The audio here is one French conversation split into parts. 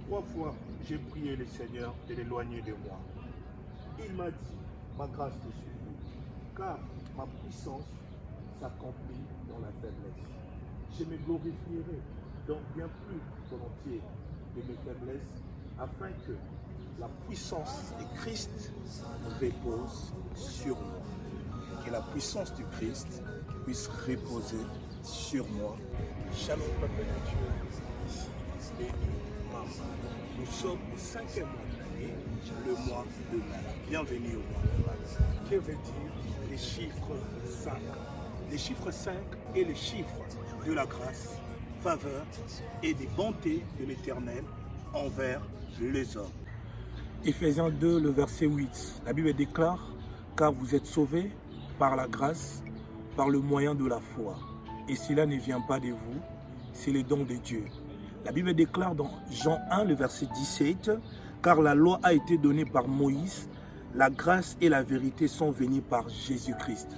3 fois, j'ai prié le Seigneur de l'éloigner de moi. Il m'a dit, ma grâce te suffit, car ma puissance s'accomplit dans la faiblesse. Je me glorifierai donc bien plus volontiers de mes faiblesses, afin que la puissance de Christ repose sur moi. Que la puissance du Christ puisse reposer sur moi. Shalom, peuple de Dieu, ici, béni, maman. Nous sommes au 5e mois de l'année, le mois de mai. Bienvenue au mois de mai. Que veut dire les chiffres 5? Les chiffres 5 est le chiffre de la grâce, faveur et des bontés de l'Éternel envers les hommes. Éphésiens 2, le verset 8. La Bible déclare, car vous êtes sauvés par la grâce, par le moyen de la foi. Et cela ne vient pas de vous, c'est le don de Dieu. La Bible déclare dans Jean 1, le verset 17, car la loi a été donnée par Moïse, la grâce et la vérité sont venues par Jésus-Christ.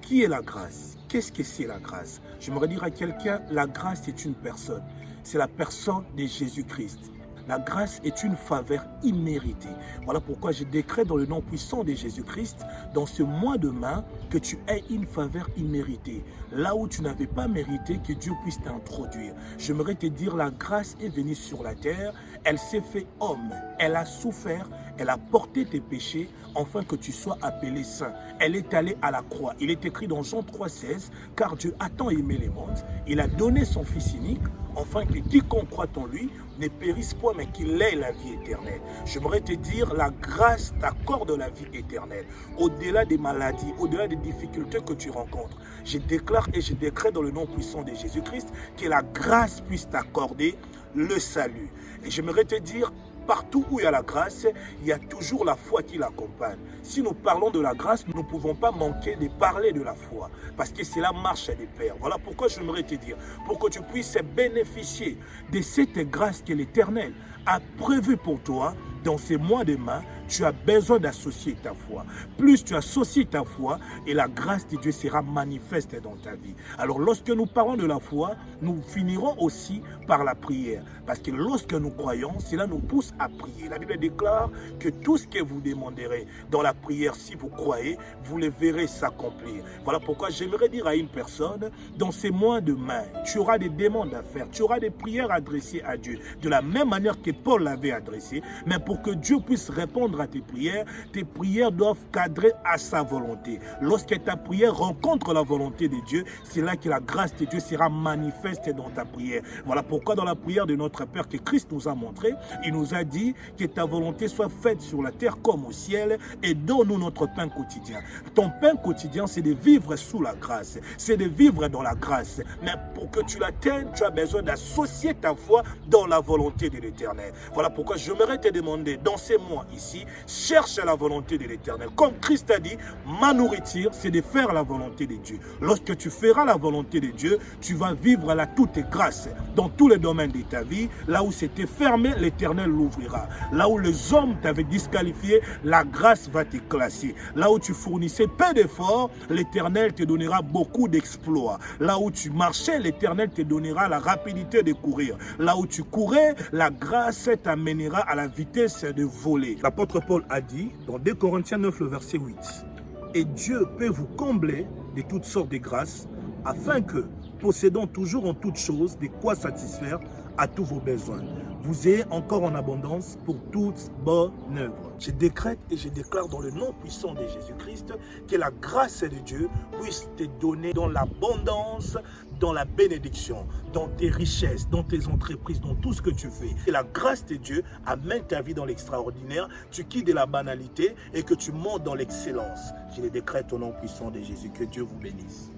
Qui est la grâce? Qu'est-ce que c'est la grâce? J'aimerais dire à quelqu'un, la grâce c'est une personne. C'est la personne de Jésus-Christ. La grâce est une faveur imméritée. Voilà pourquoi je décrète dans le nom puissant de Jésus-Christ, dans ce mois de mai, que tu aies une faveur imméritée. Là où tu n'avais pas mérité, que Dieu puisse t'introduire. J'aimerais te dire, la grâce est venue sur la terre, elle s'est fait homme, elle a souffert, elle a porté tes péchés, afin que tu sois appelé saint. Elle est allée à la croix. Il est écrit dans Jean 3,16, car Dieu a tant aimé les mondes, il a donné son Fils unique, afin que quiconque croit en lui ne périsse point, mais qu'il ait la vie éternelle. J'aimerais te dire, la grâce t'accorde la vie éternelle. Au-delà des maladies, au-delà des difficultés que tu rencontres, je déclare et je décrète dans le nom puissant de Jésus-Christ que la grâce puisse t'accorder le salut. Et j'aimerais te dire, partout où il y a la grâce, il y a toujours la foi qui l'accompagne. Si nous parlons de la grâce, nous ne pouvons pas manquer de parler de la foi, parce que c'est la marche des pères. Voilà pourquoi j'aimerais te dire, pour que tu puisses bénéficier de cette grâce que l'Éternel a prévue pour toi, dans ces mois de mai, tu as besoin d'associer ta foi. Plus tu associes ta foi, et la grâce de Dieu sera manifeste dans ta vie. Alors lorsque nous parlons de la foi, nous finirons aussi par la prière. Parce que lorsque nous croyons, cela nous pousse à prier. La Bible déclare que tout ce que vous demanderez dans la prière, si vous croyez, vous le verrez s'accomplir. Voilà pourquoi j'aimerais dire à une personne, dans ces mois de mai, tu auras des demandes à faire, tu auras des prières adressées à Dieu, de la même manière que Paul l'avait adressé, mais pour que Dieu puisse répondre à tes prières doivent cadrer à sa volonté. Lorsque ta prière rencontre la volonté de Dieu, c'est là que la grâce de Dieu sera manifeste dans ta prière. Voilà pourquoi dans la prière de notre Père que Christ nous a montré, il nous a dit que ta volonté soit faite sur la terre comme au ciel, et donne-nous notre pain quotidien. Ton pain quotidien, c'est de vivre sous la grâce, c'est de vivre dans la grâce. Mais pour que tu l'atteignes, tu as besoin d'associer ta foi dans la volonté de l'Éternel. Voilà pourquoi j'aimerais te demander, dans ces mois ici, cherche la volonté de l'Éternel. Comme Christ a dit, ma nourriture, c'est de faire la volonté de Dieu. Lorsque tu feras la volonté de Dieu, tu vas vivre la toute grâce dans tous les domaines de ta vie. Là où c'était fermé, l'Éternel l'ouvrira. Là où les hommes t'avaient disqualifié, la grâce va te classer. Là où tu fournissais peu d'efforts, l'Éternel te donnera beaucoup d'exploits. Là où tu marchais, l'Éternel te donnera la rapidité de courir. Là où tu courais, la grâce t'amènera à la vitesse de voler. L'apôtre Paul a dit dans 2 Corinthiens 9, le verset 8, « Et Dieu peut vous combler de toutes sortes de grâces, afin que, possédant toujours en toutes choses de quoi satisfaire à tous vos besoins, vous ayez encore en abondance pour toute bonne œuvre. » Je décrète et je déclare dans le nom puissant de Jésus-Christ que la grâce de Dieu puisse te donner dans l'abondance, dans la bénédiction, dans tes richesses, dans tes entreprises, dans tout ce que tu fais. Et la grâce de Dieu amène ta vie dans l'extraordinaire, tu quittes de la banalité et que tu montes dans l'excellence. Je le décrète au nom puissant de Jésus. Que Dieu vous bénisse.